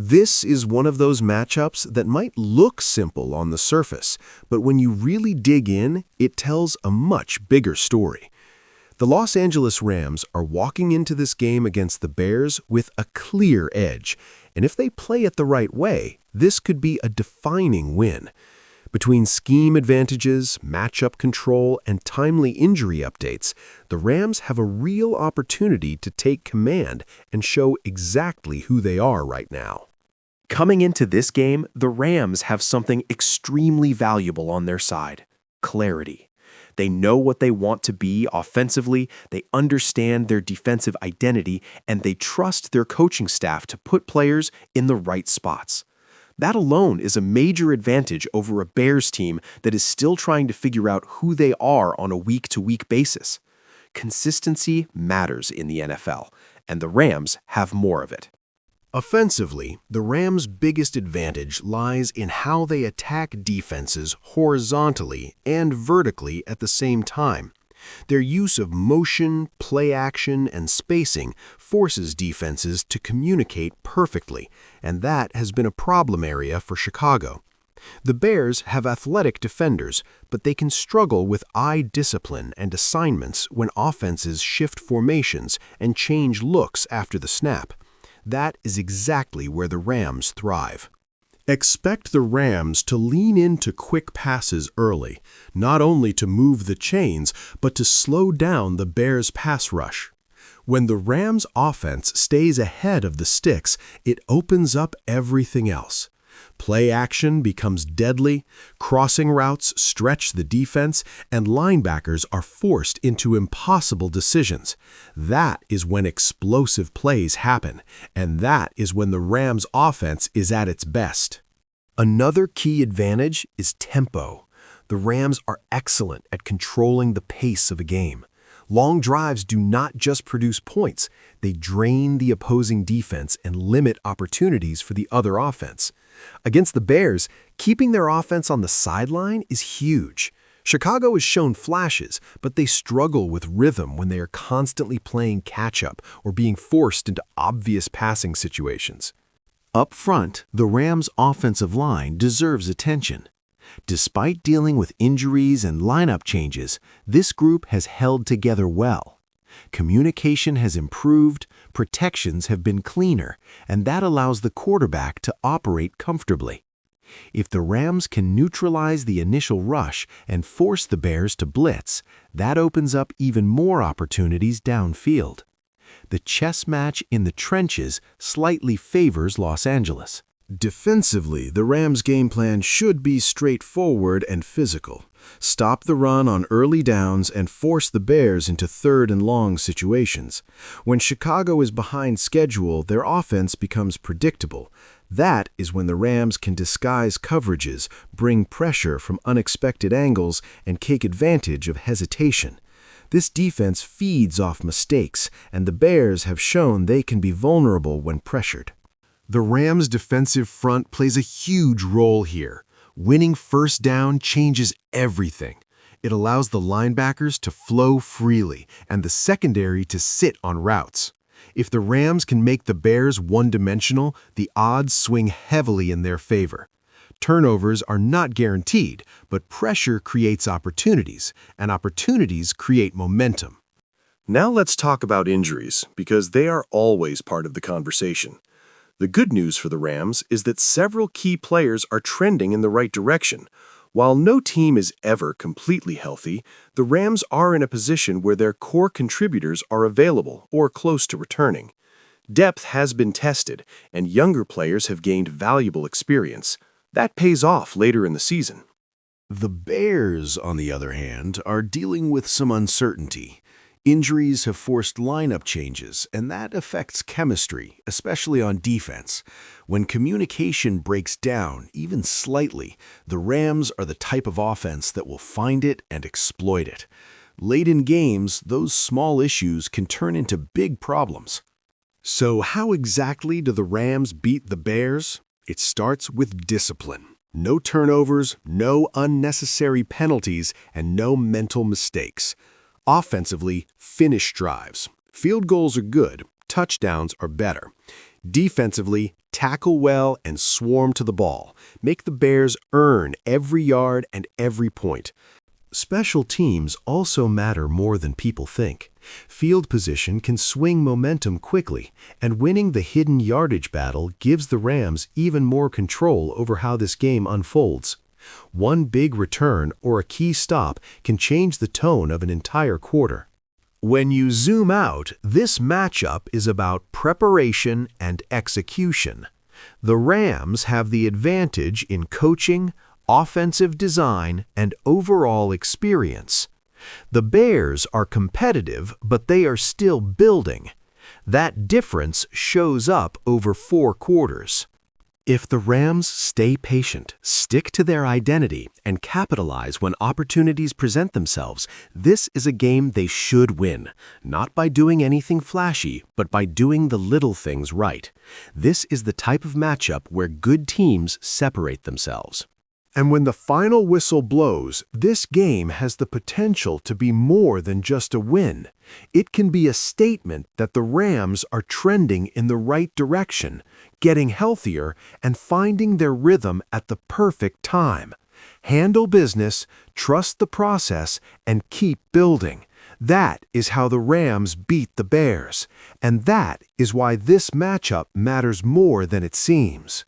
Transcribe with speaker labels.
Speaker 1: This is one of those matchups that might look simple on the surface, but when you really dig in, it tells a much bigger story. The Los Angeles Rams are walking into this game against the Bears with a clear edge, and if they play it the right way, this could be a defining win. Between scheme advantages, matchup control, and timely injury updates, the Rams have a real opportunity to take command and show exactly who they are right now.
Speaker 2: Coming into this game, the Rams have something extremely valuable on their side: clarity. They know what they want to be offensively, they understand their defensive identity, and they trust their coaching staff to put players in the right spots. That alone is a major advantage over a Bears team that is still trying to figure out who they are on a week-to-week basis. Consistency matters in the NFL, and the Rams have more of it.
Speaker 1: Offensively, the Rams' biggest advantage lies in how they attack defenses horizontally and vertically at the same time. Their use of motion, play action, and spacing forces defenses to communicate perfectly, and that has been a problem area for Chicago. The Bears have athletic defenders, but they can struggle with eye discipline and assignments when offenses shift formations and change looks after the snap. That is exactly where the Rams thrive. Expect the Rams to lean into quick passes early, not only to move the chains, but to slow down the Bears' pass rush. When the Rams' offense stays ahead of the sticks, it opens up everything else. Play action becomes deadly, crossing routes stretch the defense, and linebackers are forced into impossible decisions. That is when explosive plays happen, and that is when the Rams' offense is at its best. Another key advantage is tempo. The Rams are excellent at controlling the pace of a game. Long drives do not just produce points, they drain the opposing defense and limit opportunities for the other offense. Against the Bears, keeping their offense on the sideline is huge. Chicago has shown flashes, but they struggle with rhythm when they are constantly playing catch-up or being forced into obvious passing situations. Up front, the Rams' offensive line deserves attention. Despite dealing with injuries and lineup changes, this group has held together well. Communication has improved, protections have been cleaner, and that allows the quarterback to operate comfortably. If the Rams can neutralize the initial rush and force the Bears to blitz, that opens up even more opportunities downfield. The chess match in the trenches slightly favors Los Angeles. Defensively, the Rams' game plan should be straightforward and physical. Stop the run on early downs and force the Bears into third and long situations. When Chicago is behind schedule, their offense becomes predictable. That is when the Rams can disguise coverages, bring pressure from unexpected angles, and take advantage of hesitation. This defense feeds off mistakes, and the Bears have shown they can be vulnerable when pressured. The Rams' defensive front plays a huge role here. Winning first down changes everything. It allows the linebackers to flow freely and the secondary to sit on routes. If the Rams can make the Bears one-dimensional, the odds swing heavily in their favor. Turnovers are not guaranteed, but pressure creates opportunities, and opportunities create momentum. Now let's talk about injuries, because they are always part of the conversation. The good news for the Rams is that several key players are trending in the right direction. While no team is ever completely healthy, the Rams are in a position where their core contributors are available or close to returning. Depth has been tested, and younger players have gained valuable experience. That pays off later in the season. The Bears, on the other hand, are dealing with some uncertainty. Injuries have forced lineup changes, and that affects chemistry, especially on defense. When communication breaks down, even slightly, the Rams are the type of offense that will find it and exploit it. Late in games, those small issues can turn into big problems. So how exactly do the Rams beat the Bears? It starts with discipline. No turnovers, no unnecessary penalties, and no mental mistakes. Offensively, finish drives. Field goals are good, touchdowns are better. Defensively, tackle well and swarm to the ball. Make the Bears earn every yard and every point. Special teams also matter more than people think. Field position can swing momentum quickly, and winning the hidden yardage battle gives the Rams even more control over how this game unfolds. One big return or a key stop can change the tone of an entire quarter. When you zoom out, this matchup is about preparation and execution. The Rams have the advantage in coaching, offensive design, and overall experience. The Bears are competitive, but they are still building. That difference shows up over 4 quarters. If the Rams stay patient, stick to their identity, and capitalize when opportunities present themselves, this is a game they should win, not by doing anything flashy, but by doing the little things right. This is the type of matchup where good teams separate themselves. And when the final whistle blows, this game has the potential to be more than just a win. It can be a statement that the Rams are trending in the right direction, getting healthier, and finding their rhythm at the perfect time. Handle business, trust the process, and keep building. That is how the Rams beat the Bears, and that is why this matchup matters more than it seems.